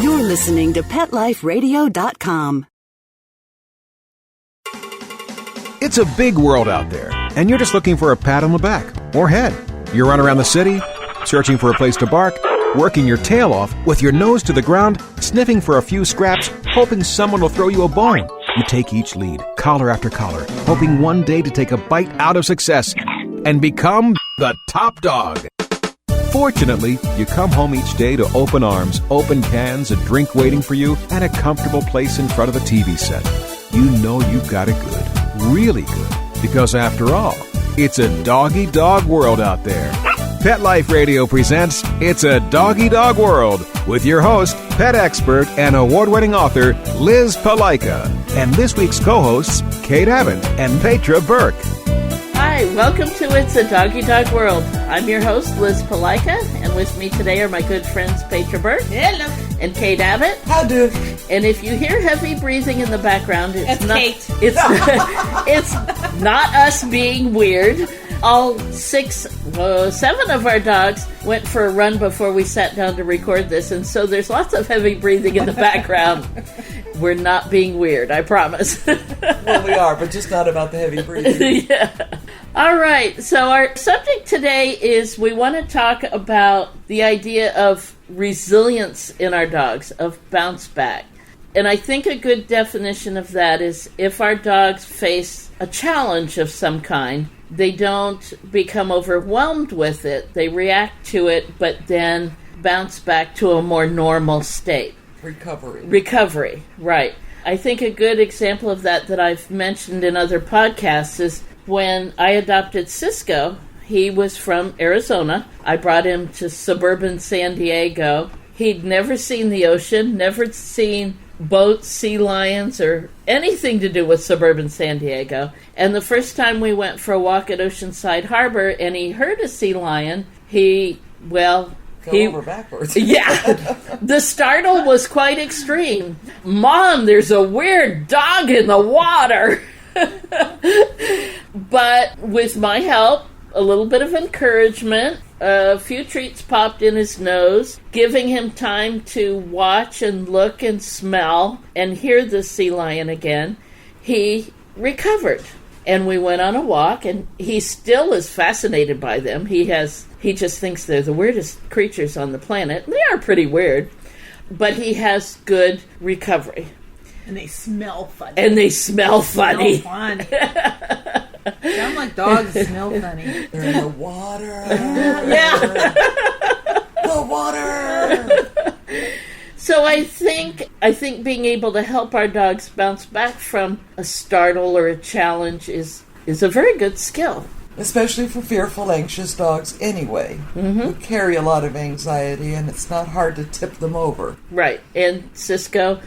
You're listening to PetLifeRadio.com. It's a big world out there, and you're just looking for a pat on the back or head. You run around the city, searching for a place to bark, working your tail off with your nose to the ground, sniffing for a few scraps, hoping someone will throw you a bone. You take each lead, collar after collar, hoping one day to take a bite out of success and become the top dog. Fortunately, you come home each day to open arms, open cans, a drink waiting for you, and a comfortable place in front of the TV set. You know you've got it good, really good, because after all, it's a doggy dog world out there. Pet Life Radio presents It's a Doggy Dog World with your host, pet expert and award-winning author Liz Palaika, and this week's co-hosts Kate Abbott and Petra Burke. Hi, welcome to It's a Doggy Dog World. I'm your host, Liz Palaika, and with me today are my good friends Petra Burke. Hello. And Kate Abbott. How do? And if you hear heavy breathing in the background, it's not Kate. It's not us being weird. All seven of our dogs went for a run before we sat down to record this, and so there's lots of heavy breathing in the background. We're not being weird, I promise. Well, we are, but just not about the heavy breathing. Yeah. All right, so our subject today is we want to talk about the idea of resilience in our dogs, of bounce back. And I think a good definition of that is if our dogs face a challenge of some kind, they don't become overwhelmed with it. They react to it, but then bounce back to a more normal state. Recovery, right. I think a good example of that I've mentioned in other podcasts is when I adopted Cisco. He was from Arizona. I brought him to suburban San Diego. He'd never seen the ocean, never seen boats, sea lions, or anything to do with suburban San Diego. And the first time we went for a walk at Oceanside Harbor and he heard a sea lion, he fell over backwards. Yeah. The startle was quite extreme. Mom, there's a weird dog in the water. But with my help, a little bit of encouragement, a few treats popped in his nose, giving him time to watch and look and smell and hear the sea lion again, he recovered. And we went on a walk, and he still is fascinated by them. He just thinks they're the weirdest creatures on the planet. They are pretty weird, but he has good recovery. And they smell funny. Smell funny. Sound like dogs smell funny. They're in the water. Yeah. The water. So I think being able to help our dogs bounce back from a startle or a challenge is a very good skill. Especially for fearful, anxious dogs anyway, who carry a lot of anxiety, and it's not hard to tip them over. Right, and Cisco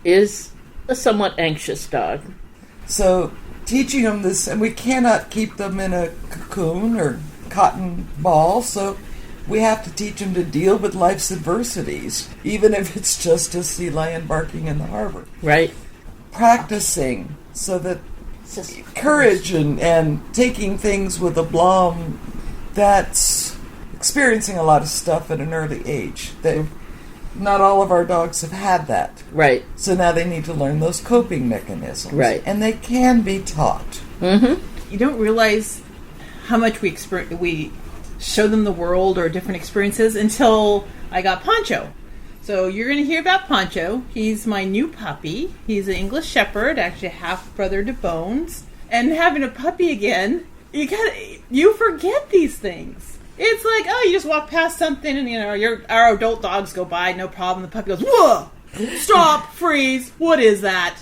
is a somewhat anxious dog. So teaching them this, and we cannot keep them in a cocoon or cotton ball, so we have to teach them to deal with life's adversities, even if it's just a sea lion barking in the harbor. Right. Practicing so that courage and taking things with aplomb, that's experiencing a lot of stuff at an early age. Not all of our dogs have had that. Right. So now they need to learn those coping mechanisms. Right. And they can be taught. Mm-hmm. You don't realize how much we show them the world or different experiences until I got Poncho. So you're going to hear about Poncho. He's my new puppy. He's an English Shepherd, actually half brother to Bones. And having a puppy again, you forget these things. It's like, you just walk past something and, our adult dogs go by, no problem. The puppy goes, whoa, stop, freeze, what is that?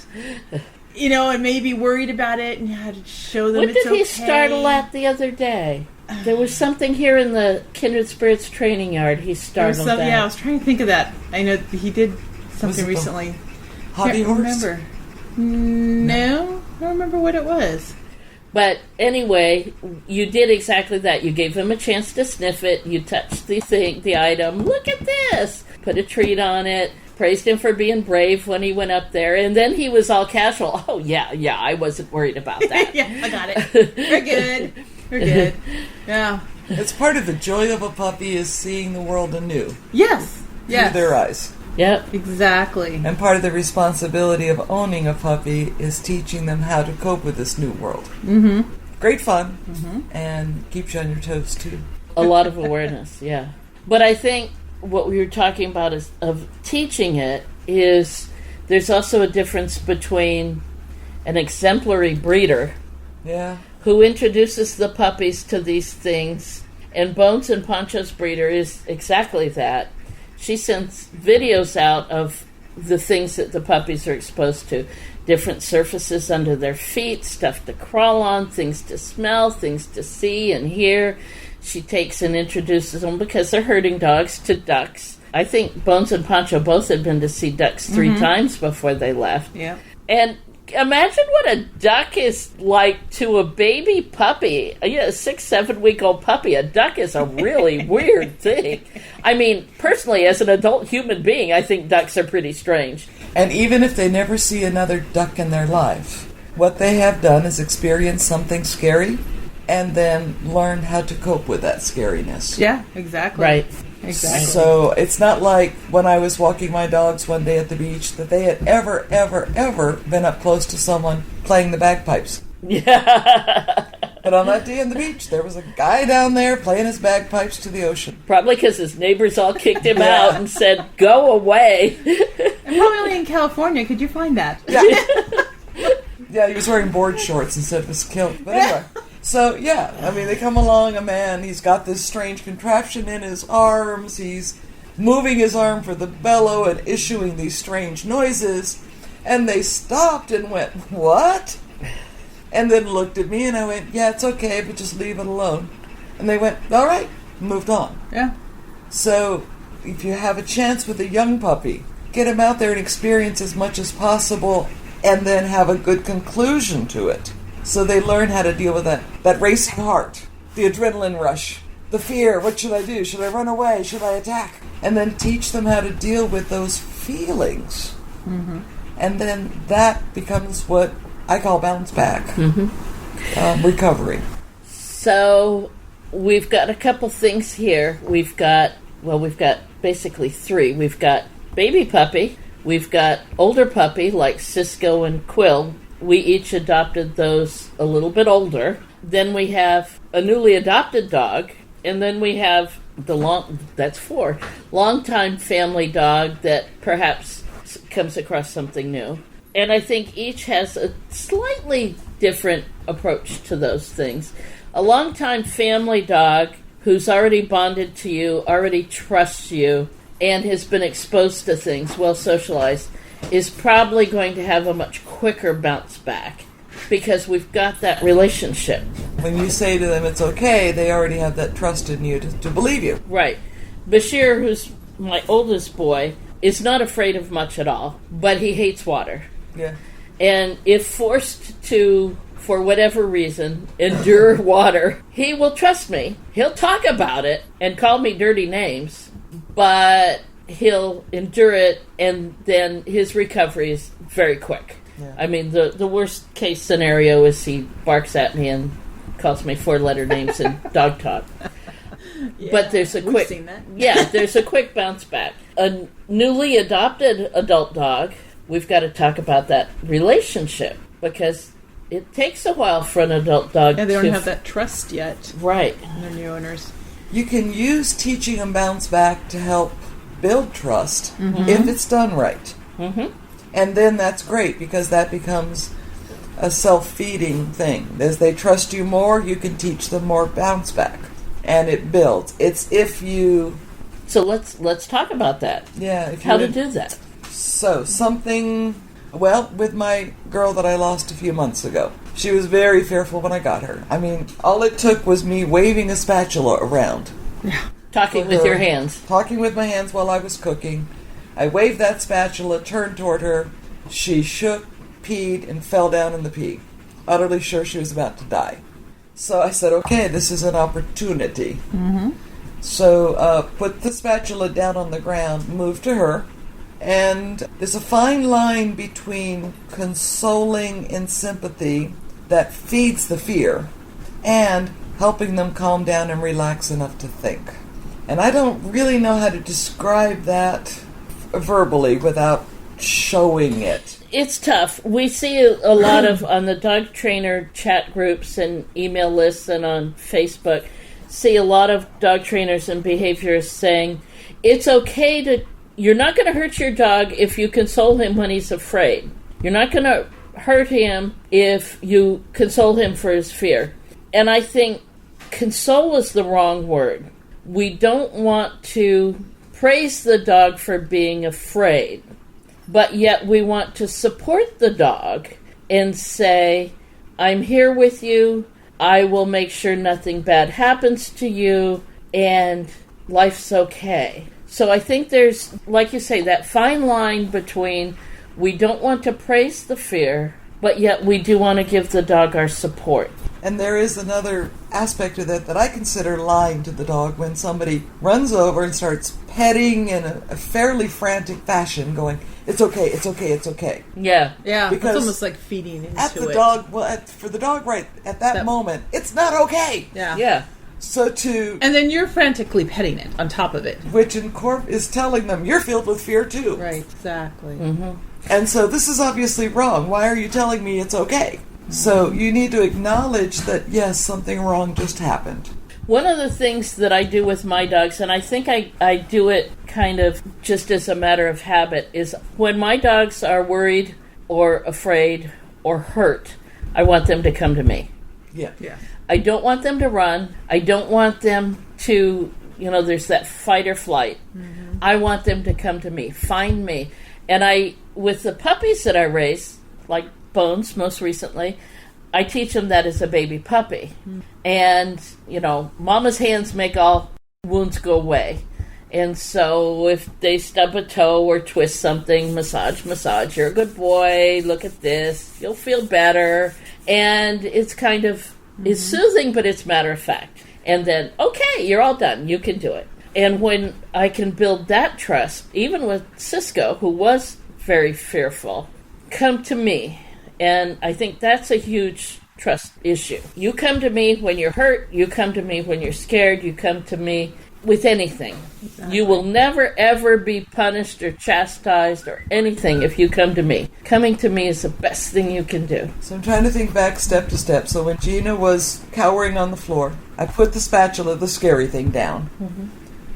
And may be worried about it and you had to show them it's okay. What did he startle at the other day? There was something here in the Kindred Spirits training yard he startled at. Yeah, I was trying to think of that. I know he did something recently. Hobby horse? Remember. No, I don't remember what it was. But anyway, you did exactly that. You gave him a chance to sniff it. You touched the item. Look at this. Put a treat on it. Praised him for being brave when he went up there. And then he was all casual. Oh, yeah, I wasn't worried about that. Yeah, I got it. We're good. We're good. Yeah. It's part of the joy of a puppy is seeing the world anew. Yes. Through their eyes. Yep. Exactly. And part of the responsibility of owning a puppy is teaching them how to cope with this new world. Mm-hmm. Great fun, and keeps you on your toes, too. A lot of awareness, yeah. But I think what we were talking about is of teaching it is there's also a difference between an exemplary breeder Yeah. who introduces the puppies to these things, and Bones and Poncho's breeder is exactly that. She sends videos out of the things that the puppies are exposed to. Different surfaces under their feet, stuff to crawl on, things to smell, things to see and hear. She takes and introduces them, because they're herding dogs, to ducks. I think Bones and Poncho both had been to see ducks 3 times before they left. Yeah. And imagine what a duck is like to a baby puppy. A 6-7 week old puppy. A duck is a really weird thing. I mean, personally, as an adult human being, I think ducks are pretty strange. And even if they never see another duck in their life, what they have done is experience something scary and then learn how to cope with that scariness. Yeah, exactly. Right. Exactly. So it's not like when I was walking my dogs one day at the beach that they had ever been up close to someone playing the bagpipes. Yeah. But on that day on the beach, there was a guy down there playing his bagpipes to the ocean. Probably because his neighbors all kicked him out and said, "Go away." And probably only in California could you find that. Yeah. Yeah, he was wearing board shorts instead of his kilt. But anyway. So, yeah, I mean, they come along, a man, he's got this strange contraption in his arms, he's moving his arm for the bellow and issuing these strange noises, and they stopped and went, "What?" And then looked at me, and I went, "Yeah, it's okay, but just leave it alone." And they went, "All right," moved on. Yeah. So, if you have a chance with a young puppy, get him out there and experience as much as possible, and then have a good conclusion to it. So they learn how to deal with that racing heart, the adrenaline rush, the fear. What should I do? Should I run away? Should I attack? And then teach them how to deal with those feelings. Mm-hmm. And then that becomes what I call bounce back. Recovery. So we've got a couple things here. We've got basically 3. We've got baby puppy. We've got older puppy like Cisco and Quill. We each adopted those a little bit older. Then we have a newly adopted dog, and then we have that's 4. Longtime family dog that perhaps comes across something new. And I think each has a slightly different approach to those things. A longtime family dog who's already bonded to you, already trusts you, and has been exposed to things, well socialized, is probably going to have a much quicker bounce back because we've got that relationship. When you say to them it's okay, they already have that trust in you to believe you. Right. Bashir, who's my oldest boy, is not afraid of much at all, but he hates water. Yeah. And if forced to, for whatever reason, endure water, he will trust me. He'll talk about it and call me dirty names, but he'll endure it, and then his recovery is very quick. Yeah. I mean, the worst case scenario is he barks at me and calls me 4-letter names in dog talk. Yeah, but there's a quick, seen that. Yeah, there's a quick bounce back. A newly adopted adult dog, we've got to talk about that relationship because it takes a while for an adult dog. And they don't have that trust yet, right? In their new owners. You can use teaching them bounce back to help build trust if it's done right. Mm-hmm. And then that's great because that becomes a self-feeding thing. As they trust you more, you can teach them more bounce back. And it builds. It's if you... So let's talk about that. Yeah. How to do that. So something... Well, with my girl that I lost a few months ago. She was very fearful when I got her. I mean, all it took was me waving a spatula around. Yeah. Talking with your hands. Talking with my hands while I was cooking. I waved that spatula, turned toward her. She shook, peed, and fell down in the pee. Utterly sure she was about to die. So I said, okay, this is an opportunity. Mm-hmm. So put the spatula down on the ground, move to her. And there's a fine line between consoling and sympathy that feeds the fear and helping them calm down and relax enough to think. And I don't really know how to describe that verbally without showing it? It's tough. We see a lot of, on the dog trainer chat groups and email lists and on Facebook, see a lot of dog trainers and behaviorists saying, it's okay to, you're not going to hurt your dog if you console him when he's afraid. You're not going to hurt him if you console him for his fear. And I think console is the wrong word. We don't want to praise the dog for being afraid, but yet we want to support the dog and say, I'm here with you, I will make sure nothing bad happens to you, and life's okay. So I think there's, like you say, that fine line between we don't want to praise the fear, but yet we do want to give the dog our support. And there is another aspect of that I consider lying to the dog when somebody runs over and starts petting in a fairly frantic fashion, going, it's okay, it's okay, it's okay. Yeah. Yeah, Because it's almost like feeding into At the it. dog, for the dog right at that moment, it's not okay. Yeah. Yeah. So to... And then you're frantically petting it on top of it. Which is telling them, you're filled with fear too. Right, exactly. Mm-hmm. And so this is obviously wrong. Why are you telling me it's okay? So you need to acknowledge that, yes, something wrong just happened. One of the things that I do with my dogs, and I think I do it kind of just as a matter of habit, is when my dogs are worried or afraid or hurt, I want them to come to me. Yeah. Yeah. I don't want them to run. I don't want them to, there's that fight or flight. Mm-hmm. I want them to come to me, find me. And with the puppies that I raise, like Bones most recently, I teach them that as a baby puppy. Mm-hmm. And, mama's hands make all wounds go away. And so if they stub a toe or twist something, massage, you're a good boy, look at this, you'll feel better. And it's kind of, it's soothing, but it's matter of fact. And then, okay, you're all done, you can do it. And when I can build that trust, even with Cisco, who was very fearful, come to me. And I think that's a huge trust issue. You come to me when you're hurt, you come to me when you're scared, you come to me with anything. Exactly. You will never, ever be punished or chastised or anything if you come to me. Coming to me is the best thing you can do. So I'm trying to think back step to step. So when Gina was cowering on the floor, I put the spatula, the scary thing, down. Mm-hmm.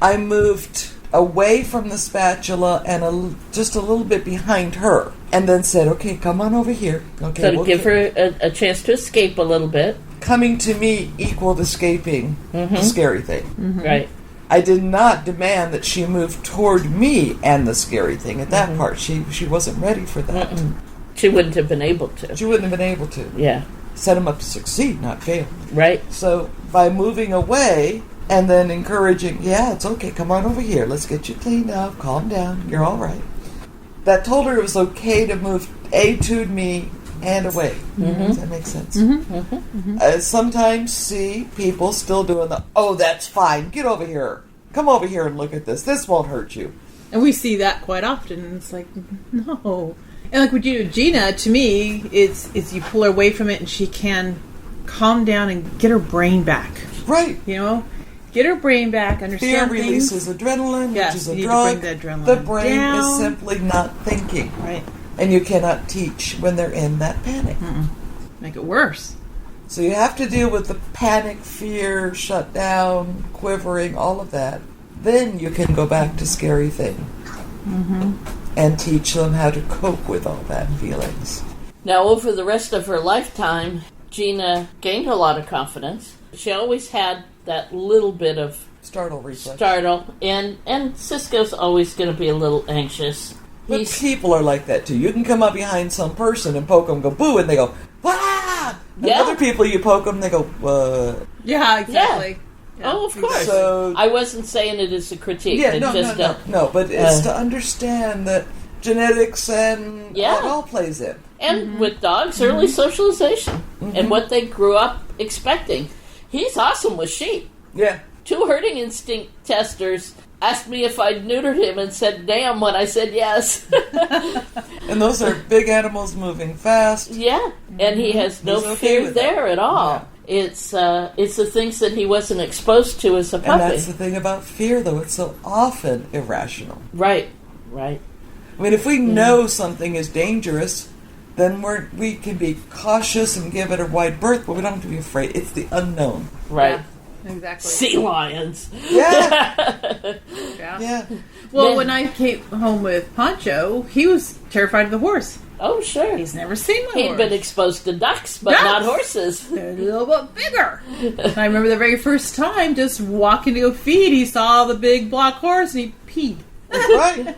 I moved away from the spatula and just a little bit behind her, and then said, okay, come on over here. Okay, so to give her a chance to escape a little bit. Coming to me equaled escaping the scary thing. Mm-hmm. Right. I did not demand that she move toward me and the scary thing. At that part, she wasn't ready for that. Mm-mm. She wouldn't have been able to. She wouldn't have been able to. Yeah. Set him up to succeed, not fail. Right. So by moving away and then encouraging, yeah, it's okay, come on over here. Let's get you cleaned up. Calm down. You're all right. That told her it was okay to move to me and away. Mm-hmm. Does that make sense? Mm-hmm. Mm-hmm. I sometimes see people still doing that's fine. Get over here. Come over here and look at this. This won't hurt you. And we see that quite often. And it's like, no. And like what you do with Gina, to me, it's you pull her away from it and she can calm down and get her brain back. Right. Get her brain back, understand Fear releases adrenaline, yes, which is a you drug. Need to bring the brain down. is simply not thinking. Right. And you cannot teach when they're in that panic. Mm-mm. Make it worse. So you have to deal with the panic, fear, shut down, quivering, all of that. Then you can go back to scary thing. Mm-hmm. And teach them how to cope with all that feelings. Now, over the rest of her lifetime, Gina gained a lot of confidence. She always had that little bit of startle reflex. And Cisco's always going to be a little anxious. But people are like that too. You can come up behind some person and poke them, go boo, and they go, wah! And other people, you poke them, they go, what? Yeah, exactly. Yeah. Oh, of course. So, I wasn't saying it as a critique. Yeah, no, but it's to understand that genetics and it all plays in. And with dogs, early socialization and what they grew up expecting. He's awesome with sheep. Yeah. 2 herding instinct testers asked me if I'd neutered him and said damn when I said yes. And those are big animals moving fast. Yeah, and he has no fear there at all. Yeah. It's the things that he wasn't exposed to as a puppy. And that's the thing about fear, though. It's so often irrational. Right. Right. I mean, if we know something is dangerous, then we can be cautious and give it a wide berth, but we don't have to be afraid. It's the unknown. Right. Yeah, exactly. Sea lions. Yeah. Yeah. Well, when I came home with Poncho, he was terrified of the horse. Oh, sure. He's never seen my He'd horse. been exposed to ducks, but not horses. They're a little bit bigger. And I remember the very first time, just walking to go feed, he saw the big black horse and he peed. Right.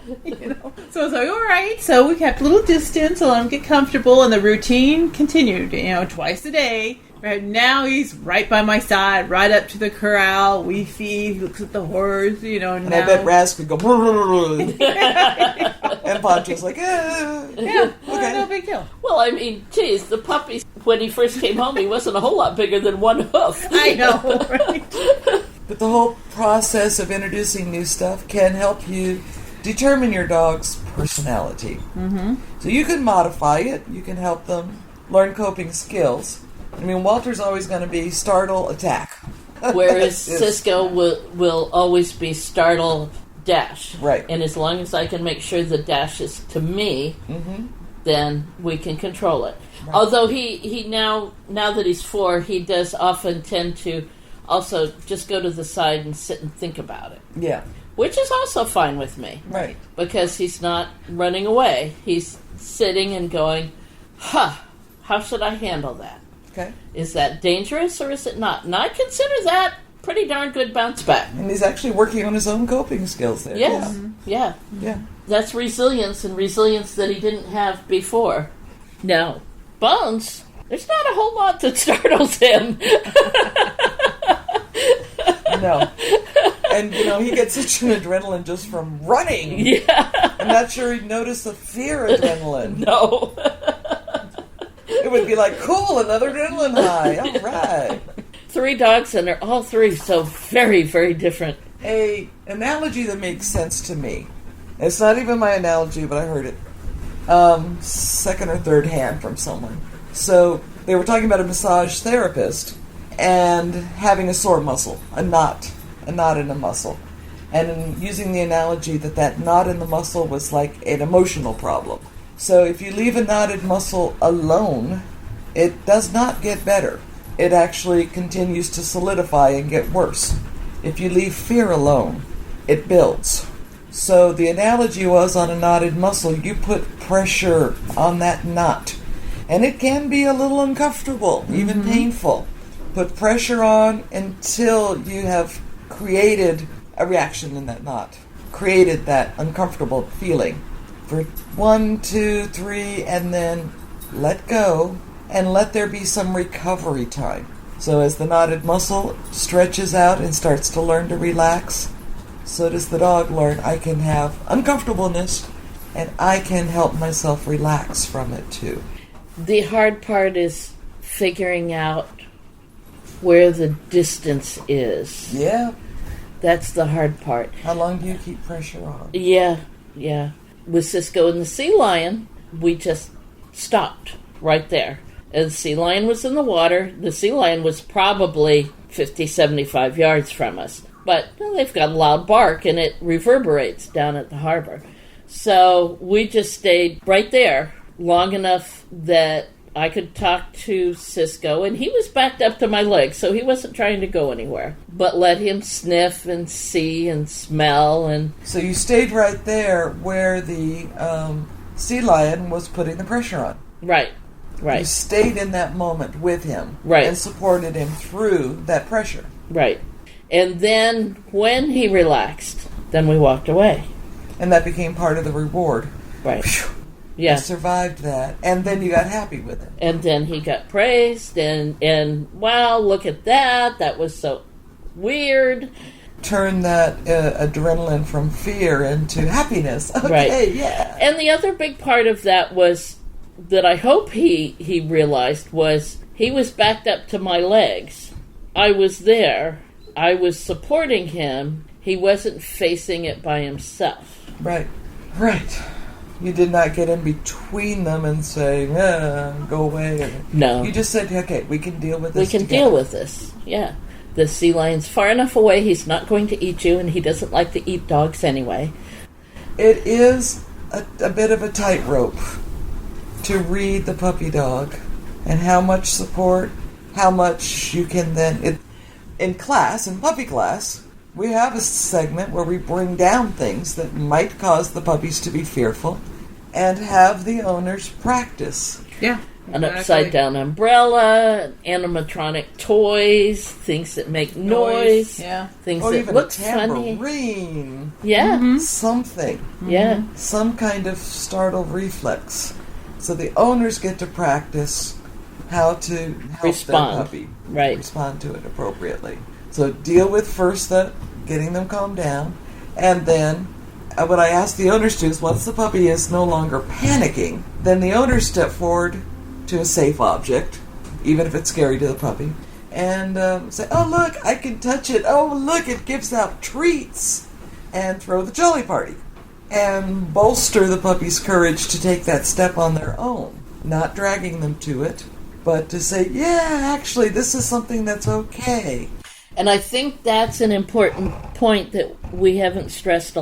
So I was like, all right. So we kept a little distance to let him get comfortable, and the routine continued. Twice a day. Right now he's right by my side, right up to the corral. We feed. He looks at the horse. And now. I bet Raz could go. And Poncho's like, Yeah. okay. No big deal. Well, I mean, geez, the puppy, when he first came home, he wasn't a whole lot bigger than one hoof. I know, right? But the whole process of introducing new stuff can help you determine your dog's personality. Mm-hmm. So you can modify it. You can help them learn coping skills. I mean, Walter's always going to be startle, attack. Whereas Cisco will always be startle, dash. Right. And as long as I can make sure the dash is to me, then we can control it. Right. Although he now that he's 4, he does often tend to also just go to the side and sit and think about it. Yeah. Which is also fine with me. Right. Because he's not running away. He's sitting and going, how should I handle that? Okay. Is that dangerous or is it not? And I consider that pretty darn good bounce back. And he's actually working on his own coping skills there. Yes. Yeah. Yeah. That's resilience, and resilience that he didn't have before. Now, Bones, there's not a whole lot that startles him. No. And, he gets such an adrenaline just from running. Yeah. I'm not sure he'd notice the fear adrenaline. No. It would be like, cool, another adrenaline high. All right. 3 dogs, and they're all 3 so very, very different. A analogy that makes sense to me. It's not even my analogy, but I heard it second or third hand from someone. So they were talking about a massage therapist and having a sore muscle, a knot in a muscle. And in using the analogy that knot in the muscle was like an emotional problem. So if you leave a knotted muscle alone, it does not get better. It actually continues to solidify and get worse. If you leave fear alone, it builds. So the analogy was, on a knotted muscle, you put pressure on that knot. And it can be a little uncomfortable, even painful. Put pressure on until you have created a reaction in that knot. Created that uncomfortable feeling. For 1, 2, 3, and then let go, and let there be some recovery time. So as the knotted muscle stretches out and starts to learn to relax, so does the dog learn, I can have uncomfortableness, and I can help myself relax from it too. The hard part is figuring out where the distance is. Yeah. That's the hard part. How long do you keep pressure on? Yeah. With Cisco and the sea lion, we just stopped right there. And the sea lion was in the water. The sea lion was probably 50, 75 yards from us. But they've got a loud bark, and it reverberates down at the harbor. So we just stayed right there long enough that I could talk to Cisco, and he was backed up to my legs, so he wasn't trying to go anywhere. But let him sniff and see and smell. And So you stayed right there where the sea lion was putting the pressure on. Right. You stayed in that moment with him. Right. And supported him through that pressure. Right. And then when he relaxed, then we walked away. And that became part of the reward. Right. Phew. Yeah. You survived that. And then you got happy with it. And then he got praised, and wow, look at that. That was so weird. Turn that adrenaline from fear into happiness. Okay, Right. yeah. And the other big part of that was that I hope he realized was he was backed up to my legs. I was there. I was supporting him. He wasn't facing it by himself. Right. You did not get in between them and say, go away. No. You just said, okay, we can deal with We this can together. deal with this. Yeah. The sea lion's far enough away, he's not going to eat you, and he doesn't like to eat dogs anyway. It is a bit of a tightrope to read the puppy dog and how much support, how much you can then... In puppy class, we have a segment where we bring down things that might cause the puppies to be fearful and have the owners practice. Yeah. An upside-down umbrella, animatronic toys, things that make noise, yeah, things or that even look a funny. tambourine. Yeah. Something. Yeah. Some kind of startle reflex. So the owners get to practice how to help Respond. their puppy respond to it appropriately. So deal with first getting them calmed down, and then what I ask the owners to is once the puppy is no longer panicking, then the owners step forward to a safe object, even if it's scary to the puppy, and say, "Oh look, I can touch it. Oh look, it gives out treats," and throw the jolly party, and bolster the puppy's courage to take that step on their own, not dragging them to it, but to say, "Yeah, actually, this is something that's okay." And I think that's an important point that we haven't stressed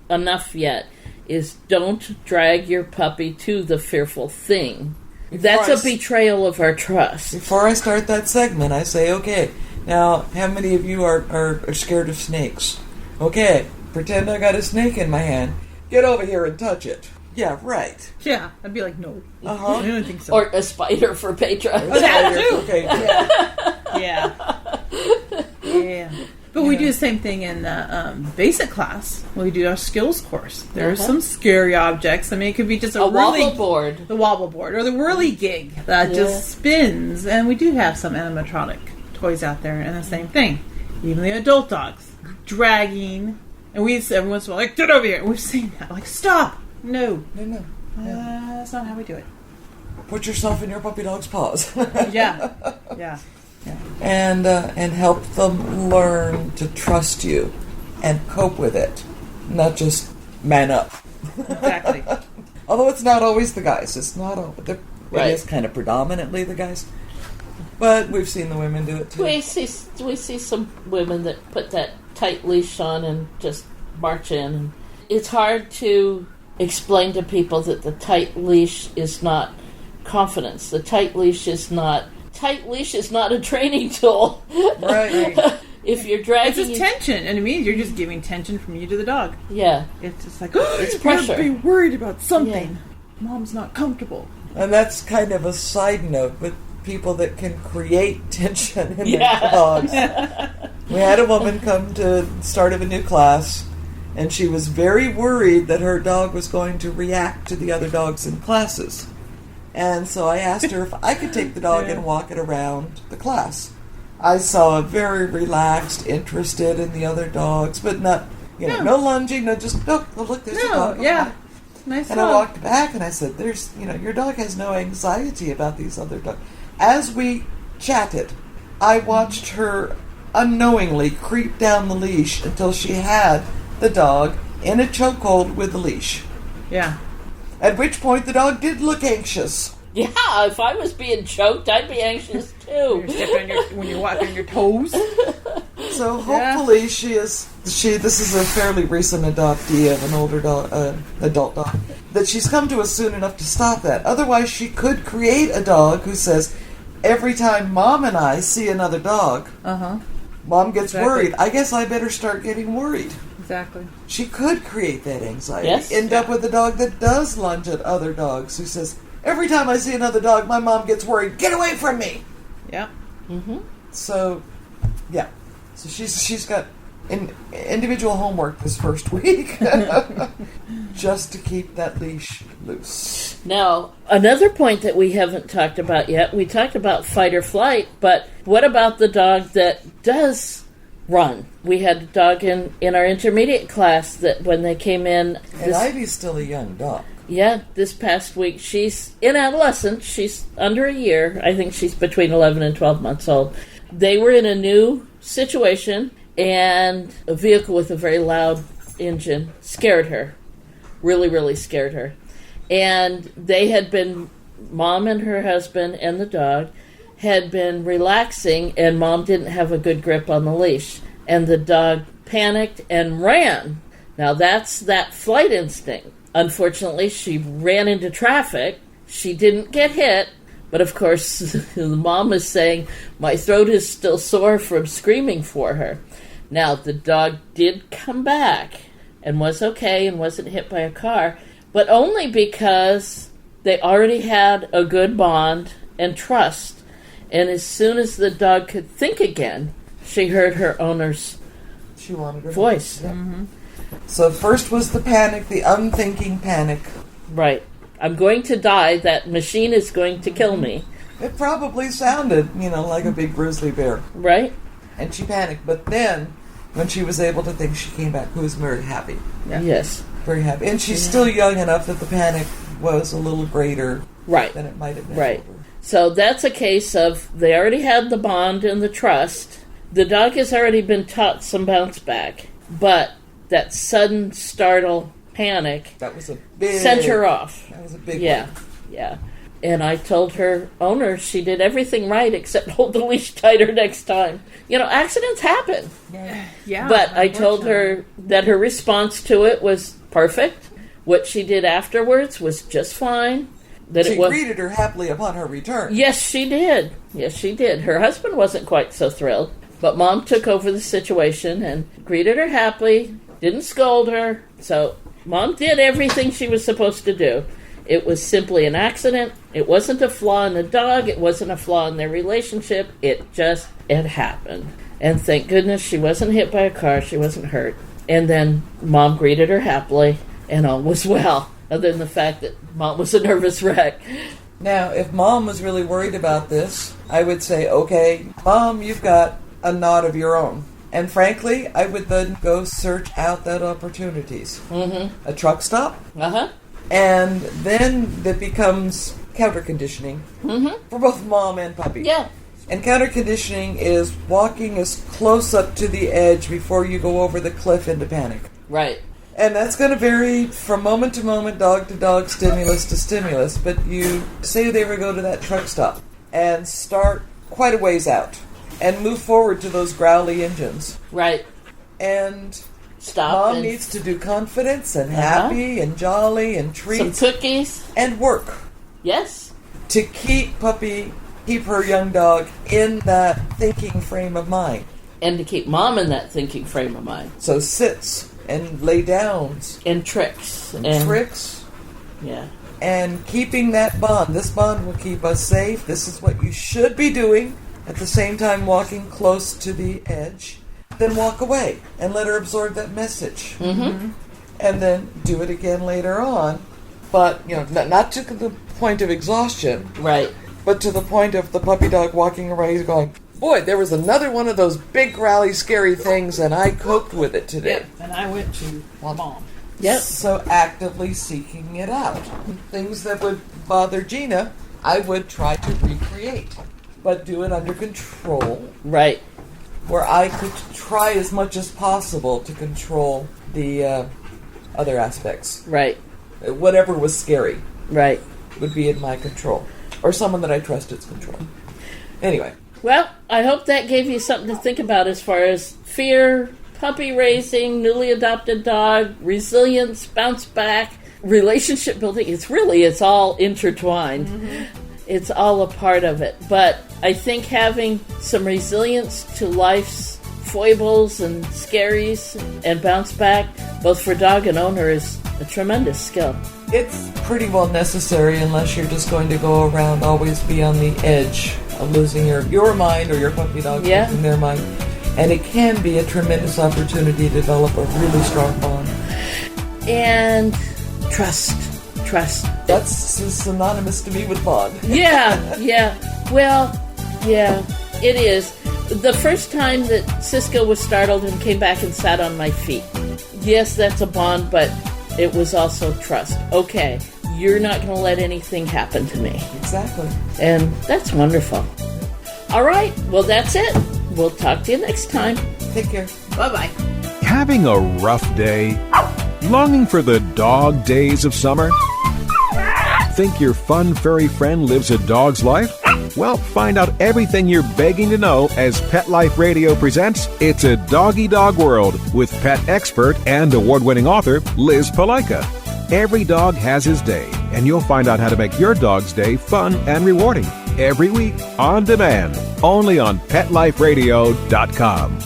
enough yet, is don't drag your puppy to the fearful thing. That's a betrayal of our trust. Before I start that segment, I say, okay, now, how many of you are scared of snakes? Okay, pretend I got a snake in my hand. Get over here and touch it. Yeah, right. Yeah, I'd be like, no. Uh-huh. I don't think so. Or a spider for Petra. that too. Okay. Yeah. Yeah. But we do the same thing in the basic class. We do our skills course. There are some scary objects. I mean, it could be just a wobble board. The wobble board. Or the whirligig that just spins. And we do have some animatronic toys out there. And the same thing. Even the adult dogs. Dragging. And we every once in a while, like, get over here. And we've seen that. Like, stop. No. No. That's not how we do it. Put yourself in your puppy dog's paws. Yeah. And help them learn to trust you and cope with it, not just man up. Exactly. Although it's not always the guys. It's not always. It is kind of predominantly the guys. But we've seen the women do it too. We see some women that put that tight leash on and just march in. It's hard to explain to people that the tight leash is not confidence. The tight leash is not a training tool. Right. If you're dragging, it's just tension, and it means you're just giving tension from you to the dog. Yeah, it's just like it's pressure. Be worried about something. Yeah. Mom's not comfortable, and that's kind of a side note with people that can create tension in their dogs. We had a woman come to the start of a new class, and she was very worried that her dog was going to react to the other dogs in classes. And so I asked her if I could take the dog and walk it around the class. I saw her very relaxed, interested in the other dogs, but not, no lunging, no, just, look, there's a dog. Yeah. Nice and dog. I walked back and I said, your dog has no anxiety about these other dogs. As we chatted, I watched her unknowingly creep down the leash until she had the dog in a chokehold with the leash. Yeah. At which point the dog did look anxious. Yeah, if I was being choked, I'd be anxious too. You're stepping on when you're walking on your toes. So hopefully this is a fairly recent adoptee of an older dog, adult dog, that she's come to us soon enough to stop that. Otherwise, she could create a dog who says, every time Mom and I see another dog, Mom gets worried. I guess I better start getting worried. Exactly. She could create that anxiety. Yes. End up with a dog that does lunge at other dogs, who says, every time I see another dog, my mom gets worried. Get away from me! Yeah. Mm-hmm. So, yeah. So she's got individual homework this first week. Just to keep that leash loose. Now, another point that we haven't talked about yet, we talked about fight or flight, but what about the dog that does run? We had a dog in our intermediate class that when they came in... And Ivy's still a young dog. Yeah, this past week, she's in adolescence. She's under a year. I think she's between 11 and 12 months old. They were in a new situation, and a vehicle with a very loud engine scared her. Really, really scared her. And they had been, Mom and her husband and the dog, had been relaxing, and Mom didn't have a good grip on the leash. And the dog panicked and ran Now that's that flight instinct. Unfortunately, she ran into traffic. She didn't get hit, but of course, the mom is saying, my throat is still sore from screaming for her. Now, the dog did come back and was okay and wasn't hit by a car, but only because they already had a good bond and trust. And as soon as the dog could think again, she heard her owner's voice. Yeah. Mm-hmm. So first was the panic, the unthinking panic. Right. I'm going to die. That machine is going to kill me. It probably sounded, like a big grizzly bear. Right. And she panicked. But then, when she was able to think, she came back. Who was very happy. Yeah. Yes. Very happy. And she's still young enough that the panic was a little greater than it might have been. Right. So that's a case of they already had the bond and the trust. The dog has already been taught some bounce back. But that sudden startle panic that was a big sent her off. That was a big one. Yeah. And I told her owner she did everything right except hold the leash tighter next time. Accidents happen. Yeah. But I told her that her response to it was perfect. What she did afterwards was just fine. That she greeted her happily upon her return. Yes, she did. Her husband wasn't quite so thrilled. But Mom took over the situation and greeted her happily, didn't scold her. So Mom did everything she was supposed to do. It was simply an accident. It wasn't a flaw in the dog. It wasn't a flaw in their relationship. It happened. And thank goodness she wasn't hit by a car. She wasn't hurt. And then Mom greeted her happily, and all was well, other than the fact that Mom was a nervous wreck. Now, if Mom was really worried about this, I would say, okay, Mom, you've got a knot of your own. And frankly, I would then go search out that opportunities. Mm-hmm. A truck stop. Uh-huh. And then that becomes counter conditioning for both mom and puppy. Yeah. And counter conditioning is walking as close up to the edge before you go over the cliff into panic. Right. And that's going to vary from moment to moment, dog to dog, stimulus to stimulus. But you say they would go to that truck stop and start quite a ways out and move forward to those growly engines. Right. And stop. Mom needs to do confidence and happy and jolly and treats. Some cookies. And work. Yes. To keep her young dog in that thinking frame of mind. And to keep Mom in that thinking frame of mind. So sits and lay downs. And tricks. And tricks. Yeah. And keeping that bond. This bond will keep us safe. This is what you should be doing. At the same time walking close to the edge. Then walk away and let her absorb that message. Mm-hmm. And then do it again later on. But, not to the point of exhaustion. Right. But to the point of the puppy dog walking around going, boy, there was another one of those big, growly, scary things, and I coped with it today. Yep. And I went to Mom. Yep. So actively seeking it out. Things that would bother Gina, I would try to recreate. But do it under control. Right. Where I could try as much as possible to control the other aspects. Right. Whatever was scary. Right. Would be in my control. Or someone that I trusted's control. Anyway. Well, I hope that gave you something to think about as far as fear, puppy raising, newly adopted dog, resilience, bounce back, relationship building. It's all intertwined. Mm-hmm. It's all a part of it. But I think having some resilience to life's foibles and scaries and bounce back, both for dog and owner, is a tremendous skill. It's pretty well necessary unless you're just going to go around always be on the edge of losing your mind or your puppy dog losing their mind. And it can be a tremendous opportunity to develop a really strong bond. And trust. That's synonymous to me with bond. Yeah. Well, yeah, it is. The first time that Cisco was startled and came back and sat on my feet. Yes, that's a bond, but it was also trust. Okay, you're not going to let anything happen to me. Exactly. And that's wonderful. All right, well, that's it. We'll talk to you next time. Take care. Bye-bye. Having a rough day? Longing for the dog days of summer? Think your fun, furry friend lives a dog's life? Well, find out everything you're begging to know as Pet Life Radio presents It's a Doggy Dog World with pet expert and award-winning author Liz Palaika. Every dog has his day, and you'll find out how to make your dog's day fun and rewarding every week on demand, only on PetLifeRadio.com.